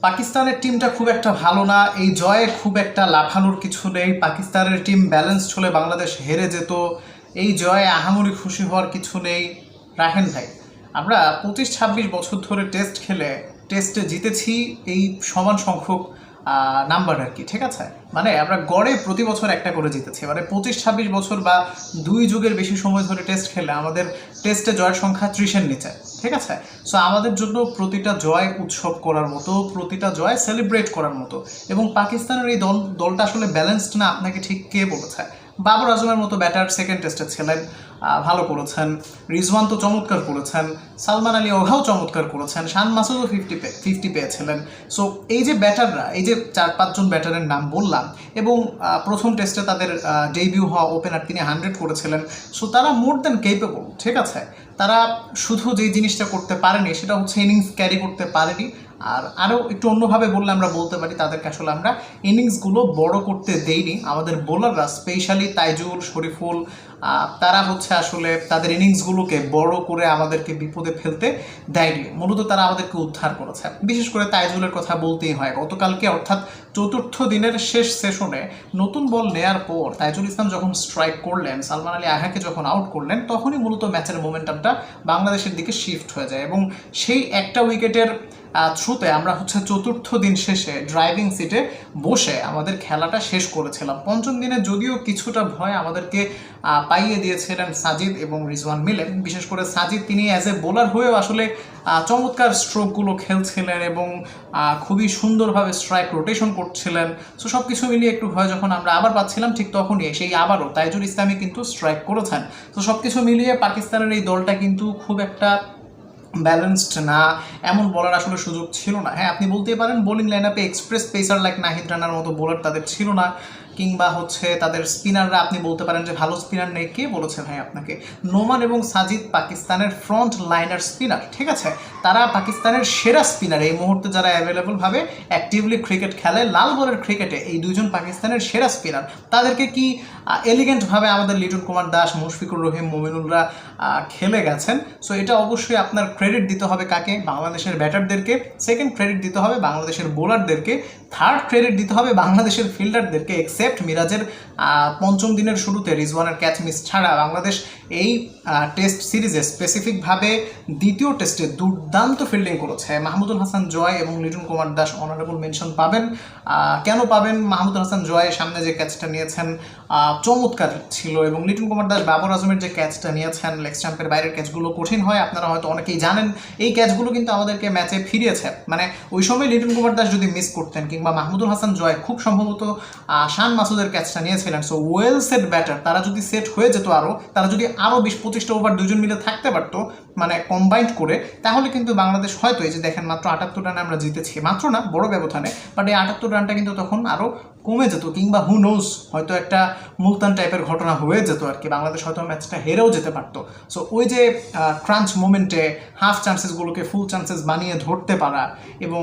পাকিস্তানের টিমটা খুব একটা ভালো না। এই জয়ে খুব একটা লাফানোর কিছু নেই। পাকিস্তানের টিম ব্যালেন্সড হলে বাংলাদেশ হেরে যেত। এই জয়ে আহামরি খুশি হওয়ার কিছু নেই। রাখেন ভাই, আমরা 25-26 বছর ধরে টেস্ট খেলে টেস্টে জিতেছি এই সমান সংখ্যক নাম্বার আর কি, ঠিক আছে? মানে আমরা গড়ে প্রতি বছর একটা করে জিতেছি, মানে 25-26 বছর বা 2 যুগের বেশি সময় ধরে টেস্ট খেলে আমাদের টেস্টে জয়ের সংখ্যা 30-এর নিচে, ঠিক আছে? সো আমাদের জন্য প্রতিটা জয় উৎসব করার মতো, প্রতিটা জয় সেলিব্রেট করার মতো। এবং পাকিস্তানের এই দলটা আসলে ব্যালেন্সড না, আপনাকে ঠিক কে বলেছে? বাবর আজমের মতো ব্যাটার সেকেন্ড টেস্টে ছিলেন, ভালো করেছেন। রিজওয়ান তো চমৎকার করেছেন, সালমান আলী ওঘাও চমৎকার করেছেন, শান মাসুদও 50 পেয়েছিলেন। সো এই যে ব্যাটাররা, এই যে 4-5 জন ব্যাটারের নাম বললাম, এবং প্রথম টেস্টে তাদের ডেবিউ হওয়া ওপেনার তিনি 100 করেছিলেন। সো তারা মোর দ্যান কেপেবল, ঠিক আছে? তারা শুধু যেই জিনিসটা করতে পারেনি সেটা হচ্ছে ইনিংস ক্যারি করতে পারেনি। আর আরও একটু অন্যভাবে বললে আমরা বলতে পারি তাদেরকে আসলে আমরা ইনিংসগুলো বড় করতে দেইনি। আমাদের বোলাররা স্পেশালি তাইজুল, শরীফুল, তারা হচ্ছে আসলে তাদের ইনিংসগুলোকে বড় করে আমাদেরকে বিপদে ফেলতে দেয়নি। মূলত তারা আমাদেরকে উদ্ধার করেছে। বিশেষ করে তাইজুলের কথা বলতেই হয়। গতকালকে অর্থাৎ চতুর্থ দিনের শেষ সেশনে নতুন বল নেয়ার পর তাইজুল ইসলাম যখন স্ট্রাইক করলেন, সালমান আলী আহাকে যখন আউট করলেন, তখনই মূলত ম্যাচের মোমেন্টামটা বাংলাদেশের দিকে শিফট হয়ে যায়। এবং সেই একটা উইকেটের থ্রুতে আমরা হচ্ছে চতুর্থ দিন শেষে ড্রাইভিং সিটে বসে আমাদের খেলাটা শেষ করেছিলাম। পঞ্চম দিনে যদিও কিছুটা ভয় আমাদেরকে পাইয়ে দিয়েছিলেন সাজিদ এবং রিজওয়ান মিলে। বিশেষ করে সাজিদ, তিনি অ্যাজ এ বোলার হয়েও আসলে চমৎকার স্ট্রোকগুলো খেলছিলেন এবং খুবই সুন্দরভাবে স্ট্রাইক রোটেশন করছিলেন। সো সব কিছু মিলিয়ে একটু ভয় যখন আমরা আবার পাচ্ছিলাম, ঠিক তখনই সেই আবারও তাইজুল ইসলামী কিন্তু স্ট্রাইক করেছেন। তো সব কিছু মিলিয়ে পাকিস্তানের এই দলটা কিন্তু খুব একটা ব্যালেন্সড না, এমন বলার আসলে সুযোগ ছিল না। হ্যাঁ, আপনি বলতেই পারেন বোলিং লাইন আপে এক্সপ্রেস পেসার লাইক নাহিদ রানার মতো বোলার তাদের ছিল না, কিংবা হচ্ছে তাদের স্পিনাররা আপনি বলতে পারেন যে ভালো স্পিনার নেই। কে বলেছে ভাই আপনাকে? নোমান এবং সাজিদ পাকিস্তানের ফ্রন্ট লাইনার স্পিনার, ঠিক আছে? তারা পাকিস্তানের সেরা স্পিনার এই মুহূর্তে, যারা অ্যাভেলেবলভাবে অ্যাক্টিভলি ক্রিকেট খেলে লাল বলের ক্রিকেটে, এই দুজন পাকিস্তানের সেরা স্পিনার। তাদেরকে কি এলিগেন্টভাবে আমাদের লিটন কুমার দাস, মুশফিকুর রহিম, মুমিনুলরা খেলে গেছেন। সো এটা অবশ্যই আপনার ক্রেডিট দিতে হবে কাকে? বাংলাদেশের ব্যাটারদেরকে। সেকেন্ড ক্রেডিট দিতে হবে বাংলাদেশের বোলারদেরকে। থার্ড ক্রেডিট দিতে হবে বাংলাদেশের ফিল্ডারদেরকে। এক্সেপ্ট মিরাজের পঞ্চম দিনের শুরুতে রিজওয়ানের ক্যাচ মিস ছাড়া বাংলাদেশ এই টেস্ট সিরিজে স্পেসিফিকভাবে দ্বিতীয় টেস্টে দুর্দান্ত ফিল্ডিং করেছে। মাহমুদুল হাসান জয় এবং লিটন কুমার দাস অনারেবল মেনশন পাবেন। কেন পাবেন? মাহমুদুল হাসান জয়ের সামনে যে ক্যাচটা নিয়েছেন চমৎকার ছিল, এবং লিটন কুমার দাস বাবর আজমের যে ক্যাচটা নিয়েছেন, লেগ স্টাম্পের বাইরের ক্যাচগুলো কঠিন হয়, আপনারা হয়তো অনেকেই জানেন। এই ক্যাচগুলো কিন্তু আমাদেরকে ম্যাচে ফিরিয়েছে। মানে ওই সময় লিটন কুমার দাস যদি মিস করতেন, কিংবা মাহমুদুল হাসান জয় খুব সম্ভবত শান মাসুদের ক্যাচটা নিয়েছিলেন। সো ওয়েল সেট ব্যাটার, তারা যদি সেট হয়ে যেত, তারা যদি আরও 20-25টা ওভার দুজন মিলে থাকতে পারতো, মানে কম্বাইন্ড করে, তাহলে কিন্তু বাংলাদেশ হয়তো, এই যে দেখেন মাত্র 78 রানে আমরা জিতেছি, মাত্র না বড় ব্যবধানে, বাট এই 78 রানটা কিন্তু তখন আরও কমে যেত, কিংবা হু নোজ, হয়তো একটা মুলতান টাইপের ঘটনা হয়ে যেত আর কি। বাংলাদেশ হয়তো ম্যাচটা হেরেও যেতে পারতো। সো ওই যে ক্রাঞ্চ মোমেন্টে হাফ চান্সেসগুলোকে ফুল চান্সেস বানিয়ে ধরতে পারা, এবং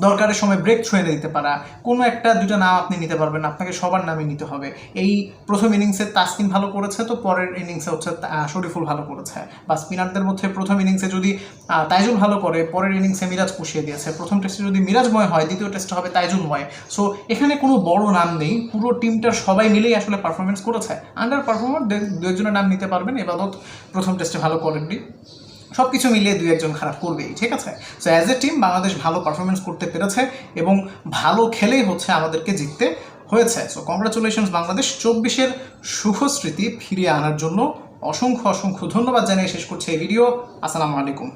দরকারের সময় ব্রেক থ্রু এনে দিতে পারা, কোনো একটা দুইটা নাম আপনি নিতে পারবেন, আপনাকে সবার নামে নিতে হবে। এই প্রথম ইনিংসে তাসকিন ভালো করেছে, তো পরের ইনিংসে হচ্ছে শরীফুল ভালো করেছে। বা স্পিনারদের মধ্যে প্রথম ইনিংসে যদি তাইজুল ভালো করে, পরের ইনিংসে মিরাজ পুষিয়ে দিয়েছে। প্রথম টেস্টে যদি মিরাজময় হয়, দ্বিতীয় টেস্টে হবে তাইজুলময়। সো এখানে কোনো বড় নাম নেই, পুরো টিমটার সবাই মিলেই আসলে পারফরমেন্স করেছে। আন্ডার পারফর্মার দু একজনের নাম নিতে পারবেন। এবাদত প্রথম টেস্টে ভালো করেননি, সব কিছু মিলিয়ে 2-1 খারাপ করবেই, ঠিক আছে? So as a team Bangladesh ভালো পারফরমেন্স করতে পেরেছে, এবং ভালো খেলেই হচ্ছে আমাদেরকে জিততে হয়েছে। So congratulations Bangladesh. 24-এর শুভ স্মৃতি ফিরিয়ে আনার জন্য অসংখ্য অসংখ্য ধন্যবাদ জানিয়ে শেষ করছে এই ভিডিও। আসসালামু আলাইকুম।